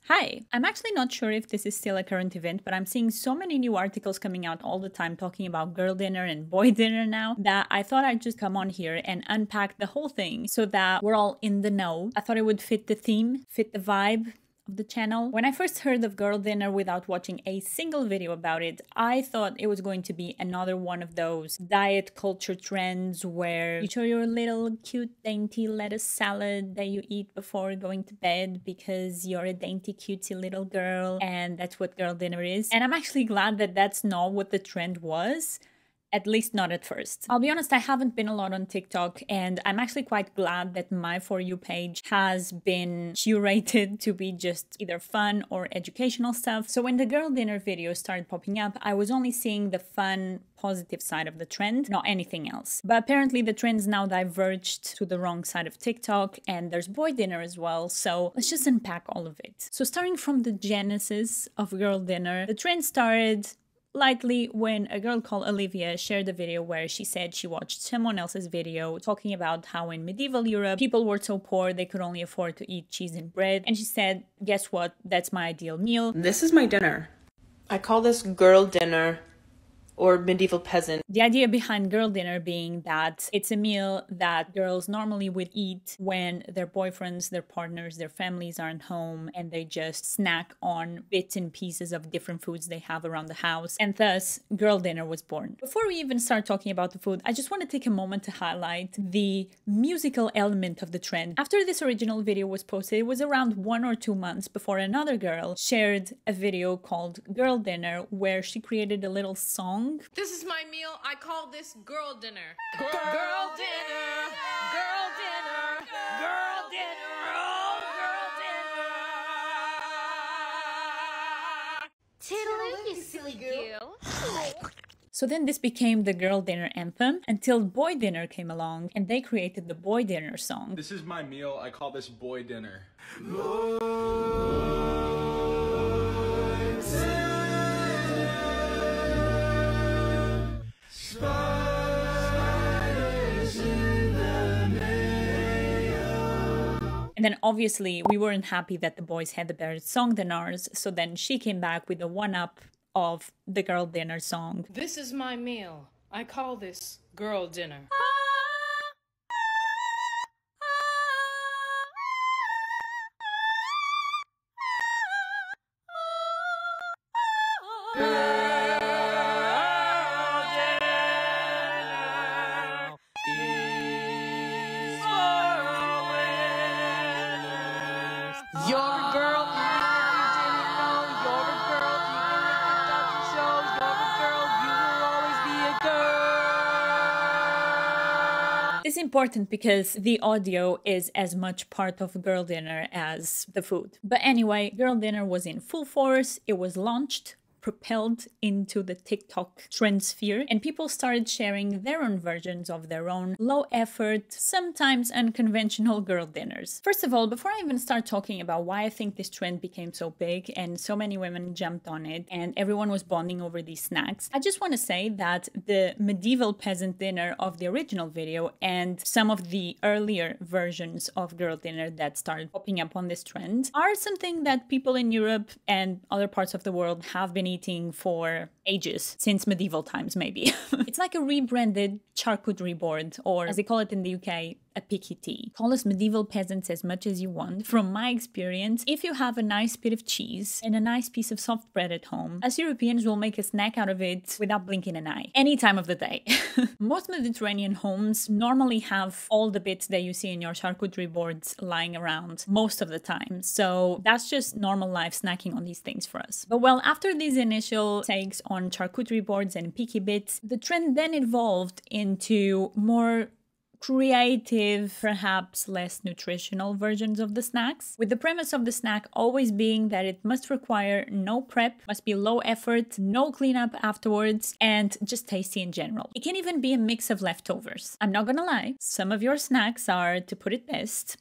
Hi, I'm actually not sure if this is still a current event, but I'm seeing so many new articles coming out all the time talking about girl dinner and boy dinner now that I thought I'd just come on here and unpack the whole thing so that we're all in the know. I thought it would fit the theme, fit the vibe of the channel. When I first heard of girl dinner without watching a single video about it, I thought it was going to be another one of those diet culture trends where you show your little cute dainty lettuce salad that you eat before going to bed because you're a dainty cutesy little girl and that's what girl dinner is. And I'm actually glad that that's not what the trend was. At least not at first. I'll be honest, I haven't been a lot on TikTok and I'm actually quite glad that my For You page has been curated to be just either fun or educational stuff. So when the girl dinner videos started popping up, I was only seeing the fun, positive side of the trend, not anything else. But apparently the trend's now diverged to the wrong side of TikTok and there's boy dinner as well. So let's just unpack all of it. So starting from the genesis of girl dinner, the trend started lightly when a girl called Olivia shared a video where she said she watched someone else's video talking about how in medieval Europe people were so poor they could only afford to eat cheese and bread, and she said, guess what, that's my ideal meal. This is my dinner. I call this girl dinner or medieval peasant. The idea behind girl dinner being that it's a meal that girls normally would eat when their boyfriends, their partners, their families aren't home and they just snack on bits and pieces of different foods they have around the house. And thus, girl dinner was born. Before we even start talking about the food, I just want to take a moment to highlight the musical element of the trend. After this original video was posted, it was around 1 or 2 months before another girl shared a video called Girl Dinner where she created a little song. This is my meal. I call this girl dinner. Girl dinner. Girl dinner. Girl dinner. Oh, girl dinner. Toodaloo, you silly goo. So then this became the girl dinner anthem until boy dinner came along and they created the boy dinner song. This is my meal. I call this boy dinner. And then obviously we weren't happy that the boys had a better song than ours, so then she came back with a one-up of the girl dinner song. This is my meal. I call this girl dinner. You're a girl, even if you didn't know. You're a girl, even if it doesn't show. You're a girl, you will always be a girl. It's important because the audio is as much part of girl dinner as the food. But anyway, girl dinner was in full force. It was launched, propelled into the TikTok trend sphere, and people started sharing their own versions of their own low effort, sometimes unconventional girl dinners. First of all, before I even start talking about why I think this trend became so big and so many women jumped on it and everyone was bonding over these snacks, I just want to say that the medieval peasant dinner of the original video and some of the earlier versions of girl dinner that started popping up on this trend are something that people in Europe and other parts of the world have been eating for ages, since medieval times maybe. It's like a rebranded charcuterie board, or as they call it in the UK, a picky tea. Call us medieval peasants as much as you want. From my experience, if you have a nice bit of cheese and a nice piece of soft bread at home, us Europeans will make a snack out of it without blinking an eye, any time of the day. Most Mediterranean homes normally have all the bits that you see in your charcuterie boards lying around most of the time. So that's just normal life snacking on these things for us. But well, after these initial takes on charcuterie boards and picky bits, the trend then evolved into more creative, perhaps less nutritional versions of the snacks, with the premise of the snack always being that it must require no prep, must be low effort, no cleanup afterwards, and just tasty in general. It can even be a mix of leftovers. I'm not gonna lie, some of your snacks are, to put it best,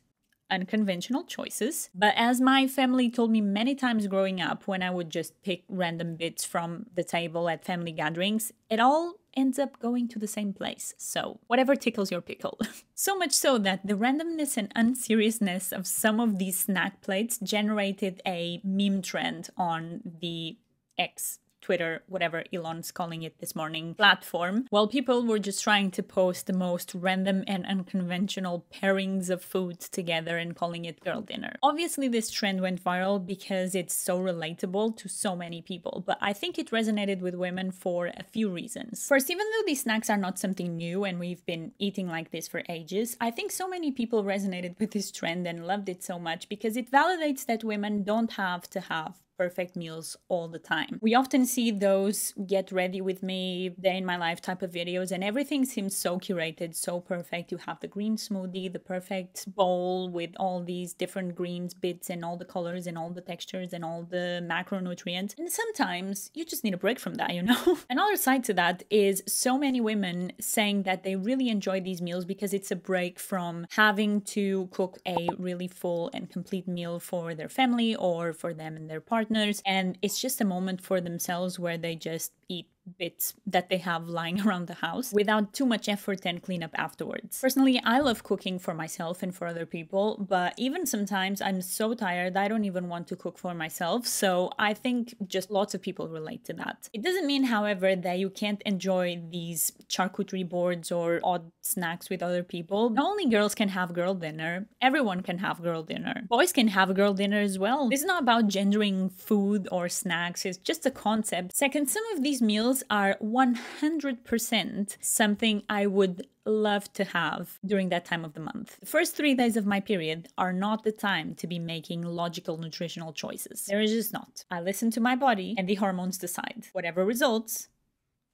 unconventional choices, but as my family told me many times growing up when I would just pick random bits from the table at family gatherings, it all ends up going to the same place. So whatever tickles your pickle. So much so that the randomness and unseriousness of some of these snack plates generated a meme trend on the X, Twitter, whatever Elon's calling it this morning, platform, while people were just trying to post the most random and unconventional pairings of foods together and calling it girl dinner. Obviously, this trend went viral because it's so relatable to so many people, but I think it resonated with women for a few reasons. First, even though these snacks are not something new and we've been eating like this for ages, I think so many people resonated with this trend and loved it so much because it validates that women don't have to have perfect meals all the time. We often see those get ready with me, day in my life type of videos, and everything seems so curated, so perfect. You have the green smoothie, the perfect bowl with all these different greens bits and all the colors and all the textures and all the macronutrients. And sometimes you just need a break from that, you know? Another side to that is so many women saying that they really enjoy these meals because it's a break from having to cook a really full and complete meal for their family or for them and their partner. And it's just a moment for themselves where they just eat bits that they have lying around the house without too much effort and cleanup afterwards. Personally, I love cooking for myself and for other people, but even sometimes I'm so tired I don't even want to cook for myself, so I think just lots of people relate to that. It doesn't mean, however, that you can't enjoy these charcuterie boards or odd snacks with other people. Not only girls can have girl dinner, everyone can have girl dinner. Boys can have girl dinner as well. This is not about gendering food or snacks, it's just a concept. Second, some of these meals are 100% something I would love to have during that time of the month. The first 3 days of my period are not the time to be making logical nutritional choices. There is just not. I listen to my body and the hormones decide. Whatever results,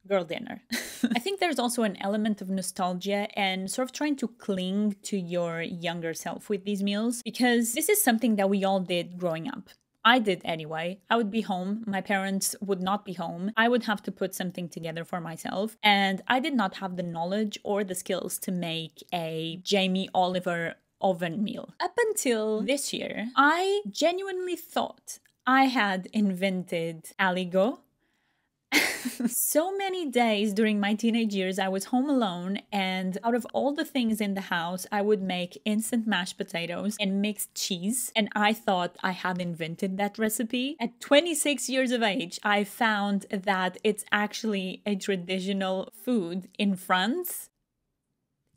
girl dinner. I think there's also an element of nostalgia and sort of trying to cling to your younger self with these meals, because this is something that we all did growing up. I did anyway. I would be home. My parents would not be home. I would have to put something together for myself. And I did not have the knowledge or the skills to make a Jamie Oliver oven meal. Up until this year, I genuinely thought I had invented Aligo. So many days during my teenage years, I was home alone, and out of all the things in the house, I would make instant mashed potatoes and mixed cheese, and I thought I had invented that recipe. At 26 years of age, I found that it's actually a traditional food in France.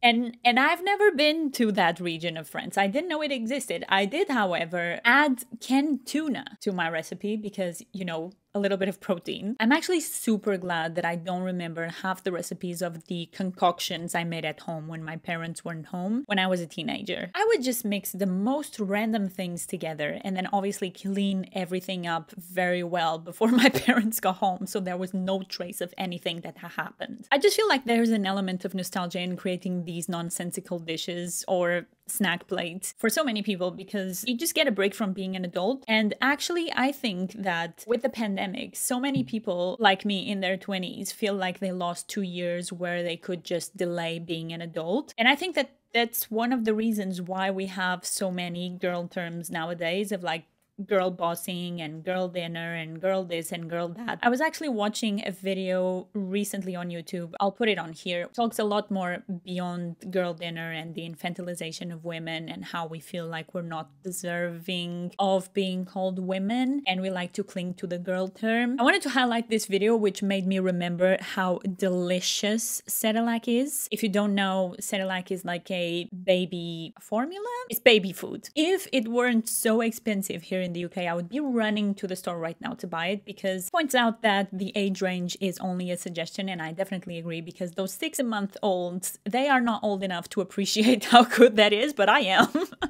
And I've never been to that region of France. I didn't know it existed. I did, however, add canned tuna to my recipe because, you know, a little bit of protein. I'm actually super glad that I don't remember half the recipes of the concoctions I made at home when my parents weren't home when I was a teenager. I would just mix the most random things together and then obviously clean everything up very well before my parents got home, so there was no trace of anything that had happened. I just feel like there's an element of nostalgia in creating these nonsensical dishes or snack plates for so many people because you just get a break from being an adult. And actually, I think that with the pandemic, so many people like me in their 20s feel like they lost 2 years where they could just delay being an adult. And I think that that's one of the reasons why we have so many girl terms nowadays of like girl bossing and girl dinner and girl this and girl that. I was actually watching a video recently on YouTube. I'll put it on here. It talks a lot more beyond girl dinner and the infantilization of women and how we feel like we're not deserving of being called women and we like to cling to the girl term. I wanted to highlight this video which made me remember how delicious Cerelac is. If you don't know, Cerelac is like a baby formula. It's baby food. If it weren't so expensive here in the UK, I would be running to the store right now to buy it because it points out that the age range is only a suggestion, and I definitely agree because those 6-month-olds, they are not old enough to appreciate how good that is, but I am.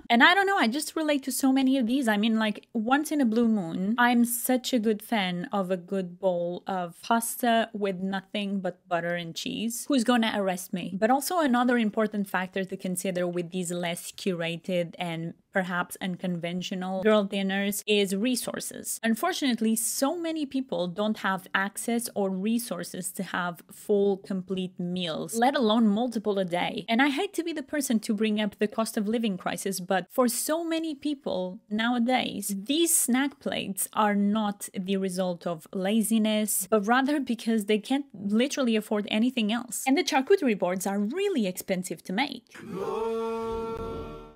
And I don't know, I just relate to so many of these. I mean, like, once in a blue moon, I'm such a good fan of a good bowl of pasta with nothing but butter and cheese. Who's gonna arrest me? But also another important factor to consider with these less curated and perhaps unconventional girl dinners is resources. Unfortunately, so many people don't have access or resources to have full, complete meals, let alone multiple a day. And I hate to be the person to bring up the cost of living crisis, but for so many people nowadays, these snack plates are not the result of laziness, but rather because they can't literally afford anything else. And the charcuterie boards are really expensive to make.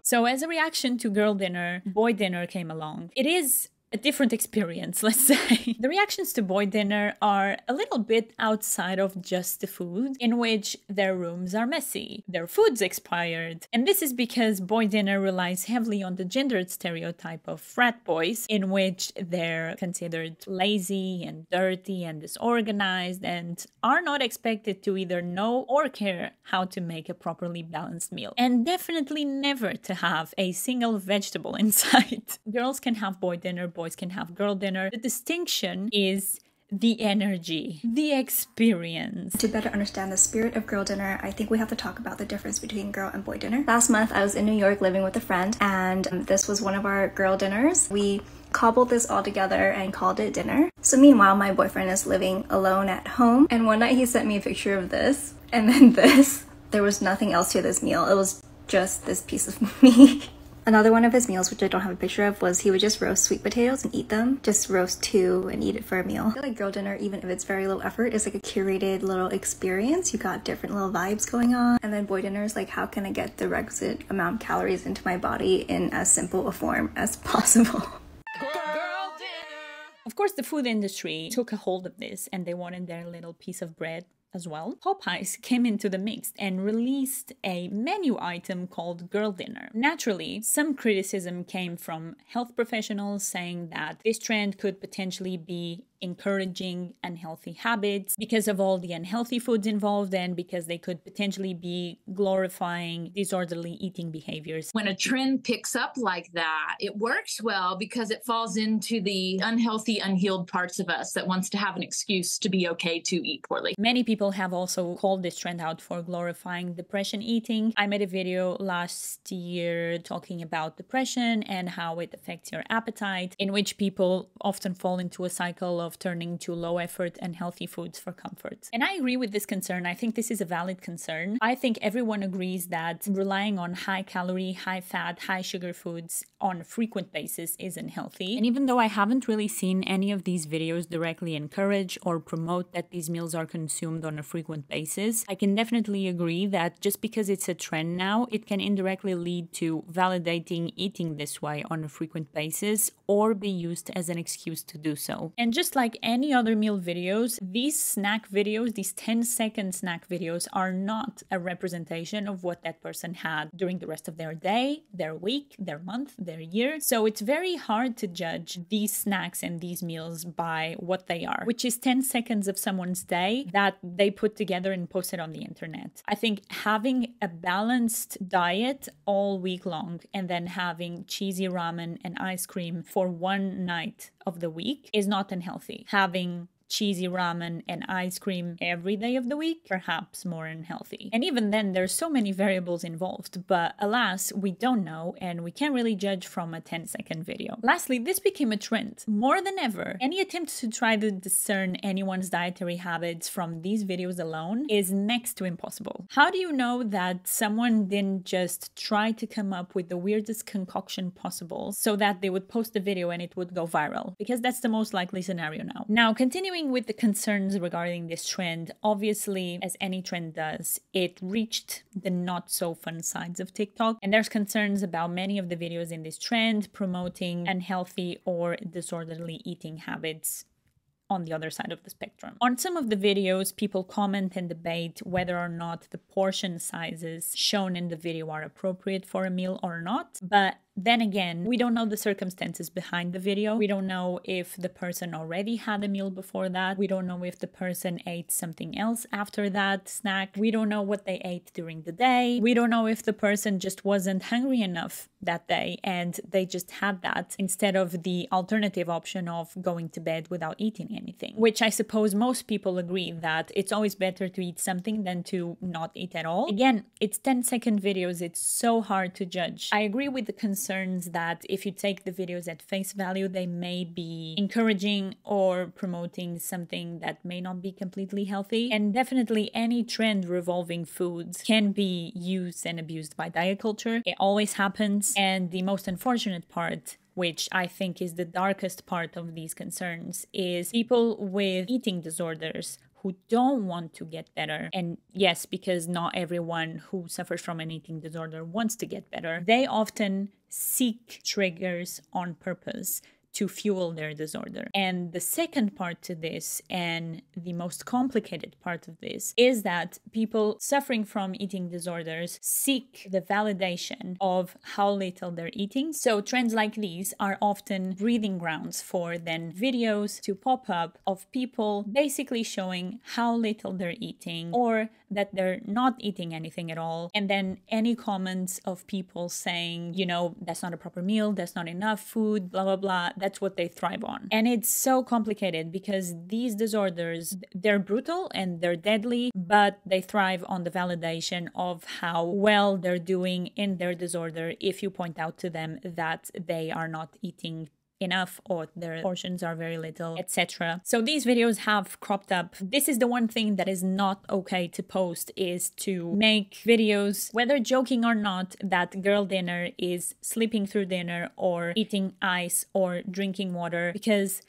So as a reaction to girl dinner, boy dinner came along. It is a different experience, let's say. The reactions to boy dinner are a little bit outside of just the food, in which their rooms are messy, their food's expired. And this is because boy dinner relies heavily on the gendered stereotype of frat boys, in which they're considered lazy and dirty and disorganized and are not expected to either know or care how to make a properly balanced meal. And definitely never to have a single vegetable inside. Girls can have boy dinner, boys can have girl dinner. The distinction is the energy, the experience. To better understand the spirit of girl dinner, I think we have to talk about the difference between girl and boy dinner. Last month, I was in New York living with a friend, and this was one of our girl dinners. We cobbled this all together and called it dinner. So meanwhile, my boyfriend is living alone at home, and one night he sent me a picture of this, and then this. There was nothing else to this meal. It was just this piece of meat. Another one of his meals, which I don't have a picture of, was he would just roast sweet potatoes and eat them. Just roast two and eat it for a meal. I feel like girl dinner, even if it's very low effort, is like a curated little experience. You got different little vibes going on. And then boy dinner is like, how can I get the requisite amount of calories into my body in as simple a form as possible? Of course, the food industry took a hold of this and they wanted their little piece of bread as well. Popeyes came into the mix and released a menu item called Girl Dinner. Naturally, some criticism came from health professionals saying that this trend could potentially be encouraging unhealthy habits because of all the unhealthy foods involved and because they could potentially be glorifying disorderly eating behaviors. When a trend picks up like that, it works well because it falls into the unhealthy, unhealed parts of us that wants to have an excuse to be okay to eat poorly. Many people have also called this trend out for glorifying depression eating. I made a video last year talking about depression and how it affects your appetite, in which people often fall into a cycle of turning to low effort and healthy foods for comfort. And I agree with this concern. I think this is a valid concern. I think everyone agrees that relying on high calorie, high fat, high sugar foods on a frequent basis isn't healthy. And even though I haven't really seen any of these videos directly encourage or promote that these meals are consumed on a frequent basis, I can definitely agree that just because it's a trend now, it can indirectly lead to validating eating this way on a frequent basis or be used as an excuse to do so. And just like any other meal videos, these snack videos, these 10-second snack videos are not a representation of what that person had during the rest of their day, their week, their month, their year. So it's very hard to judge these snacks and these meals by what they are, which is 10 seconds of someone's day that they put together and posted on the internet. I think having a balanced diet all week long and then having cheesy ramen and ice cream for one night of the week is not unhealthy. Having cheesy ramen and ice cream every day of the week, perhaps more unhealthy. And even then, there's so many variables involved, but alas, we don't know and we can't really judge from a 10-second video. Lastly, this became a trend. More than ever, any attempt to try to discern anyone's dietary habits from these videos alone is next to impossible. How do you know that someone didn't just try to come up with the weirdest concoction possible so that they would post the video and it would go viral? Because that's the most likely scenario now. Now, continuing with the concerns regarding this trend, obviously, as any trend does, it reached the not so fun sides of TikTok. And there's concerns about many of the videos in this trend promoting unhealthy or disorderly eating habits on the other side of the spectrum. On some of the videos, people comment and debate whether or not the portion sizes shown in the video are appropriate for a meal or not. But then again, we don't know the circumstances behind the video. We don't know if the person already had a meal before that. We don't know if the person ate something else after that snack. We don't know what they ate during the day. We don't know if the person just wasn't hungry enough that day and they just had that instead of the alternative option of going to bed without eating anything. Which I suppose most people agree that it's always better to eat something than to not eat at all. Again, it's 10-second videos. It's so hard to judge. I agree with the concern concerns that if you take the videos at face value, they may be encouraging or promoting something that may not be completely healthy. And definitely any trend revolving foods can be used and abused by diet culture. It always happens. And the most unfortunate part, which I think is the darkest part of these concerns, is people with eating disorders who don't want to get better. And yes, because not everyone who suffers from an eating disorder wants to get better, they often seek triggers on purpose to fuel their disorder. And the second part to this, and the most complicated part of this, is that people suffering from eating disorders seek the validation of how little they're eating. So trends like these are often breeding grounds for then videos to pop up of people basically showing how little they're eating or that they're not eating anything at all. And then any comments of people saying, you know, that's not a proper meal, that's not enough food, blah, blah, blah. That's what they thrive on. And it's so complicated because these disorders, they're brutal and they're deadly, but they thrive on the validation of how well they're doing in their disorder if you point out to them that they are not eating enough or their portions are very little, etc. So these videos have cropped up. This is the one thing that is not okay to post, is to make videos, whether joking or not, that girl dinner is sleeping through dinner or eating ice or drinking water, because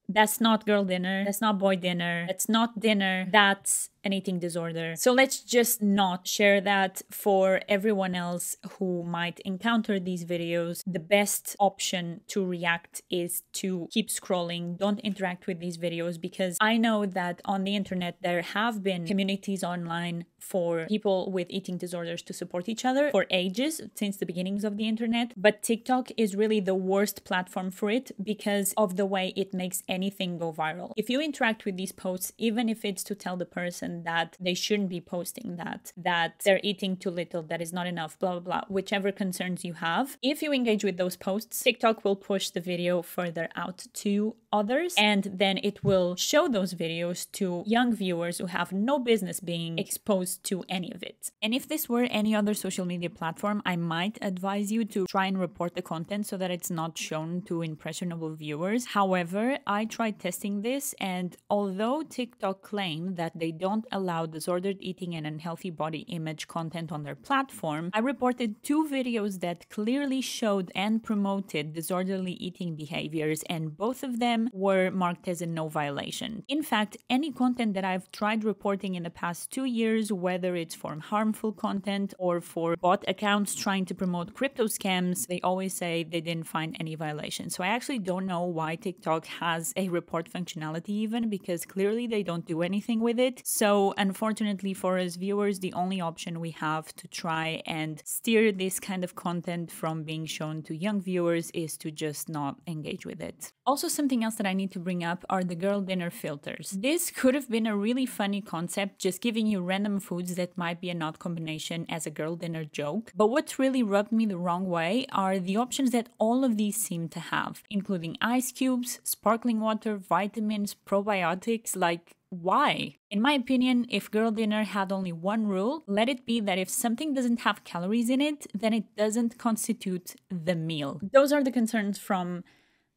that's not girl dinner, that's not boy dinner, that's not dinner, that's an eating disorder. So let's just not share that. For everyone else who might encounter these videos, the best option to react is to keep scrolling. Don't interact with these videos, because I know that on the internet there have been communities online for people with eating disorders to support each other for ages, since the beginnings of the internet. But TikTok is really the worst platform for it because of the way it makes anything go viral. If you interact with these posts, even if it's to tell the person that they shouldn't be posting that they're eating too little, that is not enough, blah, blah, blah, whichever concerns you have, if you engage with those posts, TikTok will push the video further out to others, and then it will show those videos to young viewers who have no business being exposed to any of it. And if this were any other social media platform, I might advise you to try and report the content so that it's not shown to impressionable viewers. However, I tried testing this, and although TikTok claimed that they don't allow disordered eating and unhealthy body image content on their platform, I reported 2 videos that clearly showed and promoted disorderly eating behaviors, and both of them were marked as a no violation. In fact, any content that I've tried reporting in the past 2 years, whether it's for harmful content or for bot accounts trying to promote crypto scams, they always say they didn't find any violation. So I actually don't know why TikTok has a report functionality even, because clearly they don't do anything with it. So unfortunately for us viewers, the only option we have to try and steer this kind of content from being shown to young viewers is to just not engage with it. Also, something else that I need to bring up are the girl dinner filters. This could have been a really funny concept, just giving you random foods that might be an odd combination as a girl dinner joke. But what really rubbed me the wrong way are the options that all of these seem to have, including ice cubes, sparkling water, vitamins, probiotics. Like, why? In my opinion, if girl dinner had only one rule, let it be that if something doesn't have calories in it, then it doesn't constitute the meal. Those are the concerns from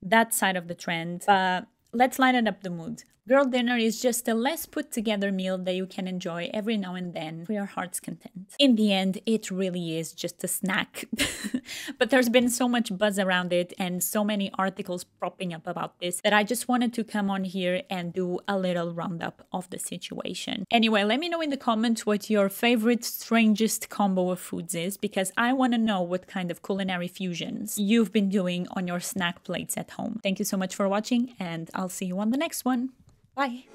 that side of the trend. But let's lighten up the mood. Girl dinner is just a less put together meal that you can enjoy every now and then for your heart's content. In the end, it really is just a snack. But there's been so much buzz around it and so many articles popping up about this that I just wanted to come on here and do a little roundup of the situation. Anyway, let me know in the comments what your favorite strangest combo of foods is, because I want to know what kind of culinary fusions you've been doing on your snack plates at home. Thank you so much for watching, and I'll see you on the next one. Bye.